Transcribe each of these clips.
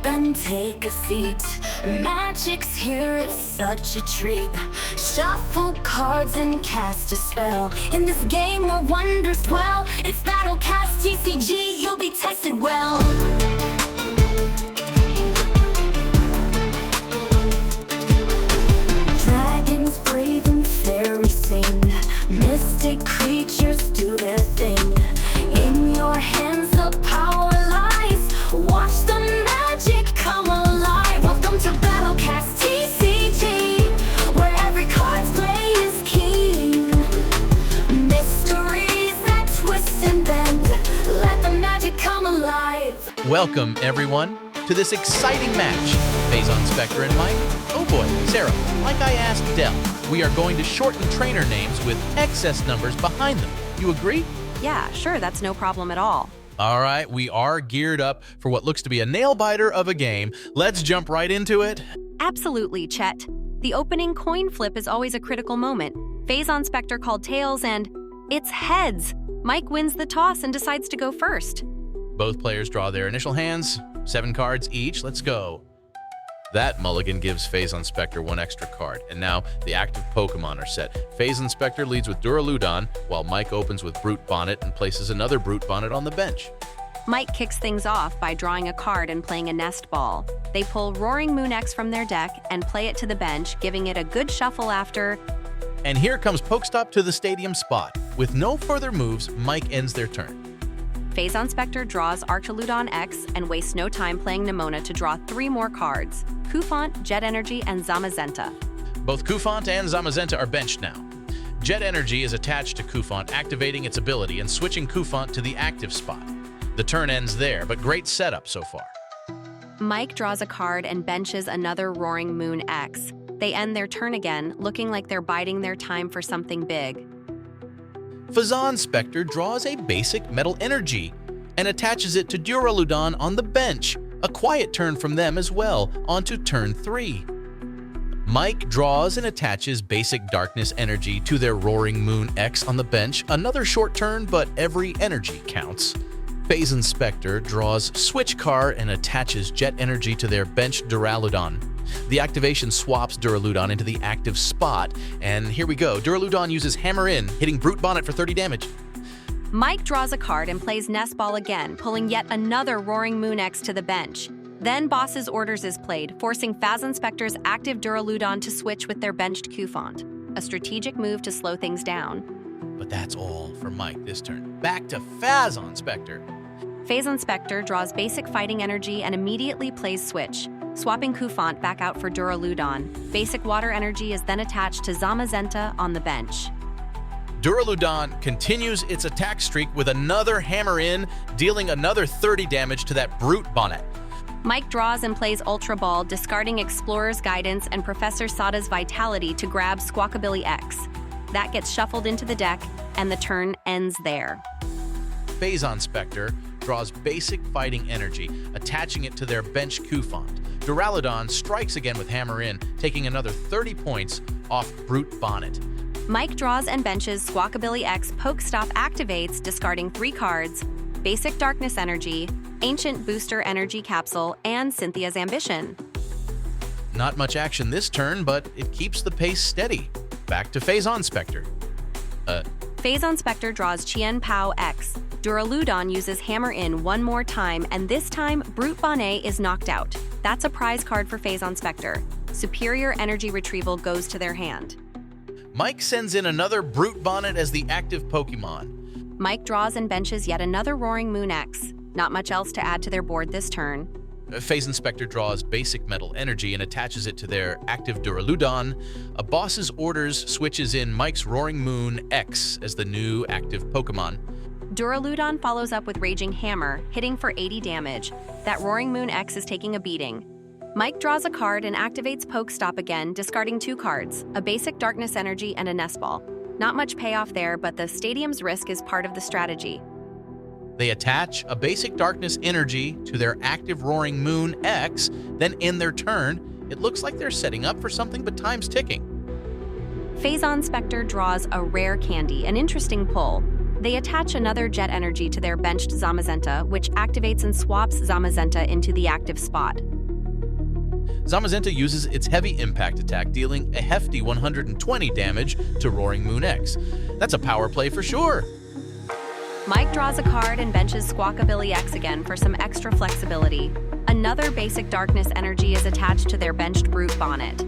and take a seat. Magic's here, it's such a treat. Shuffle cards and cast a spell. In this game where wonders dwell, it's BattleCast TCG, you'll be tested well. Dragons brave and fairies sing. Mystic creatures do their thing. In your hands the power lies. Watch the magic come alive. Welcome to BattleCast TCG, where every card's play is king. Mysteries that twist and bend. Let the magic come alive. Welcome, everyone, to this exciting match. Phazon, Spectre, and Mike. Oh boy, Sarah, like I asked Del, we are going to shorten trainer names with excess numbers behind them. You agree? Yeah, sure, that's no problem at all. All right, we are geared up for what looks to be a nail-biter of a game. Let's jump right into it. Absolutely, Chet. The opening coin flip is always a critical moment. Phazon Spectre called tails and it's heads. Mike wins the toss and decides to go first. Both players draw their initial hands, 7 cards each. Let's go. That mulligan gives Phazon Spectre 1 extra card, and now the active Pokemon are set. Phazon Spectre leads with Duraludon, while Mike opens with Brute Bonnet and places another Brute Bonnet on the bench. Mike kicks things off by drawing a card and playing a Nest Ball. They pull Roaring Moon X from their deck and play it to the bench, giving it a good shuffle after. And here comes Pokestop to the stadium spot. With no further moves, Mike ends their turn. Phazon Spectre draws Archaludon X and wastes no time playing Nemona to draw 3 more cards: Cufant, Jet Energy, and Zamazenta. Both Cufant and Zamazenta are benched now. Jet Energy is attached to Cufant, activating its ability and switching Cufant to the active spot. The turn ends there, but great setup so far. Mike draws a card and benches another Roaring Moon X. They end their turn again, looking like they're biding their time for something big. Phazon Spectre draws a basic Metal Energy and attaches it to Duraludon on the bench. A quiet turn from them as well, onto turn 3. Mike draws and attaches basic Darkness Energy to their Roaring Moon X on the bench. Another short turn, but every energy counts. Phazon Spectre draws Switch Card and attaches Jet Energy to their bench Duraludon. The activation swaps Duraludon into the active spot, and here we go. Duraludon uses Hammer In, hitting Brute Bonnet for 30 damage. Mike draws a card and plays Nest Ball again, pulling yet another Roaring Moon X to the bench. Then Boss's Orders is played, forcing Phazon Spectre's active Duraludon to switch with their benched Cufant. A strategic move to slow things down. But that's all for Mike this turn. Back to Phazon Spectre. Phazon Spectre draws basic Fighting Energy and immediately plays Switch, swapping Cufant back out for Duraludon. Basic Water Energy is then attached to Zamazenta on the bench. Duraludon continues its attack streak with another Hammer In, dealing another 30 damage to that Brute Bonnet. Mike draws and plays Ultra Ball, discarding Explorer's Guidance and Professor Sada's Vitality to grab Squawkabilly X. That gets shuffled into the deck, and the turn ends there. Phazon Spectre draws basic Fighting Energy, attaching it to their bench Cufant. Duraludon strikes again with Hammer In, taking another 30 points off Brute Bonnet. Mike draws and benches Squawkabilly X. Pokestop activates, discarding 3 cards: Basic Darkness Energy, Ancient Booster Energy Capsule, and Cynthia's Ambition. Not much action this turn, but it keeps the pace steady. Back to Phazon Spectre. Phazon Spectre draws Chien Pao X. Duraludon uses Hammer In 1 more time, and this time, Brute Bonnet is knocked out. That's a prize card for Phazon Spectre. Superior Energy Retrieval goes to their hand. Mike sends in another Brute Bonnet as the active Pokemon. Mike draws and benches yet another Roaring Moon X. Not much else to add to their board this turn. Phazon Spectre draws basic Metal Energy and attaches it to their active Duraludon. A Boss's Orders switches in Mike's Roaring Moon X as the new active Pokemon. Duraludon follows up with Raging Hammer, hitting for 80 damage. That Roaring Moon X is taking a beating. Mike draws a card and activates Pokestop again, discarding 2 cards, a basic Darkness Energy and a Nest Ball. Not much payoff there, but the stadium's risk is part of the strategy. They attach a basic Darkness Energy to their active Roaring Moon X, then end their turn. It looks like they're setting up for something, but time's ticking. Phazon Spectre draws a rare candy, an interesting pull. They attach another Jet energy to their benched Zamazenta, which activates and swaps Zamazenta into the active spot. Zamazenta uses its heavy impact attack, dealing a hefty 120 damage to Roaring Moon X. That's a power play for sure. Mike draws a card and benches Squawkabilly X again for some extra flexibility. Another basic darkness energy is attached to their benched Brute Bonnet.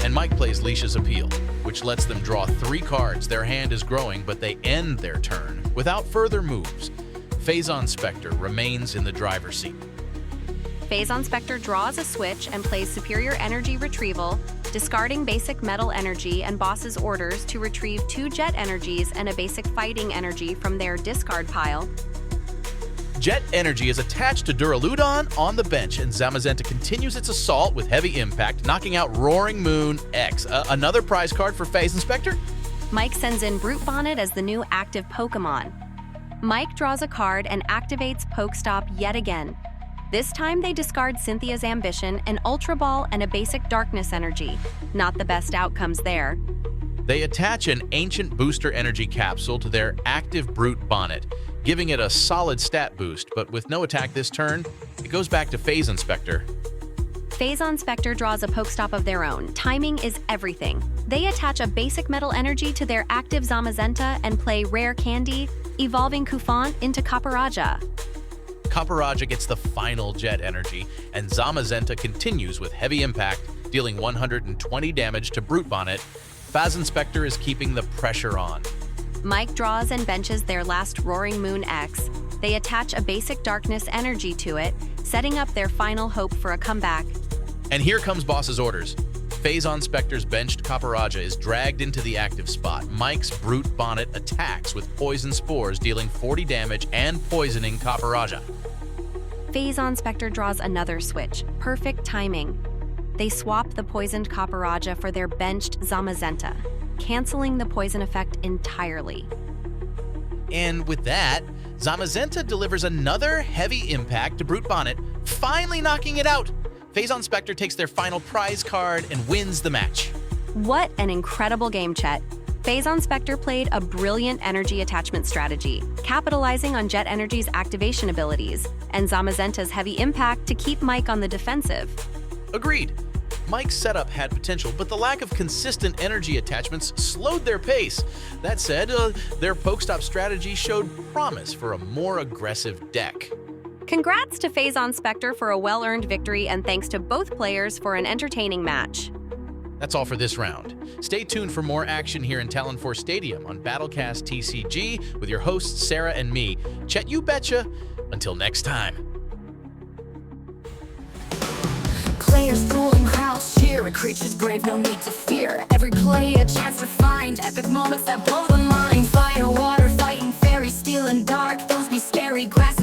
And Mike plays Leash's Appeal, which lets them draw 3 cards. Their hand is growing, but they end their turn without further moves. Phazon Spectre remains in the driver's seat. Phazon Spectre draws a switch and plays Superior Energy Retrieval, discarding basic Metal Energy and Boss's Orders to retrieve 2 Jet energies and a basic Fighting Energy from their discard pile. Jet energy is attached to Duraludon on the bench, and Zamazenta continues its assault with heavy impact, knocking out Roaring Moon X. Another prize card for Phazon Spectre? Mike sends in Brute Bonnet as the new active Pokemon. Mike draws a card and activates Pokestop yet again. This time they discard Cynthia's Ambition, an Ultra Ball, and a basic Darkness Energy. Not the best outcomes there. They attach an Ancient Booster Energy Capsule to their active Brute Bonnet, giving it a solid stat boost, but with no attack this turn, it goes back to Phazon Spectre. Phazon Spectre draws a Pokestop of their own. Timing is everything. They attach a basic Metal Energy to their active Zamazenta and play Rare Candy, evolving Kufant into Caparajah. Caparajah gets the final Jet energy, and Zamazenta continues with heavy impact, dealing 120 damage to Brute Bonnet. Phazon Spectre is keeping the pressure on. Mike draws and benches their last Roaring Moon X. They attach a basic Darkness Energy to it, setting up their final hope for a comeback. And here comes Boss's Orders. Phazon Spectre's benched Caparajah is dragged into the active spot. Mike's Brute Bonnet attacks with Poison Spores, dealing 40 damage and poisoning Caparajah. Phazon Spectre draws another switch. Perfect timing. They swap the poisoned Caparajah for their benched Zamazenta, canceling the poison effect entirely. And with that, Zamazenta delivers another heavy impact to Brute Bonnet, finally knocking it out. Phazon Spectre takes their final prize card and wins the match. What an incredible game, Chet. Phazon Spectre played a brilliant energy attachment strategy, capitalizing on Jet Energy's activation abilities, and Zamazenta's heavy impact to keep Mike on the defensive. Agreed. Mike's setup had potential, but the lack of consistent energy attachments slowed their pace. That said, their Pokestop strategy showed promise for a more aggressive deck. Congrats to Phazon Spectre for a well-earned victory, and thanks to both players for an entertaining match. That's all for this round. Stay tuned for more action here in Talon IV Stadium on BattleCast TCG with your hosts Sarah and me, Chet You Betcha. Until next time. Players dueling, crowds cheer, a creature's brave, no need to fear. Every play a chance to find epic moments that blow the mind. Fire, water, fighting, fairy, steel and dark, those be scary. Grass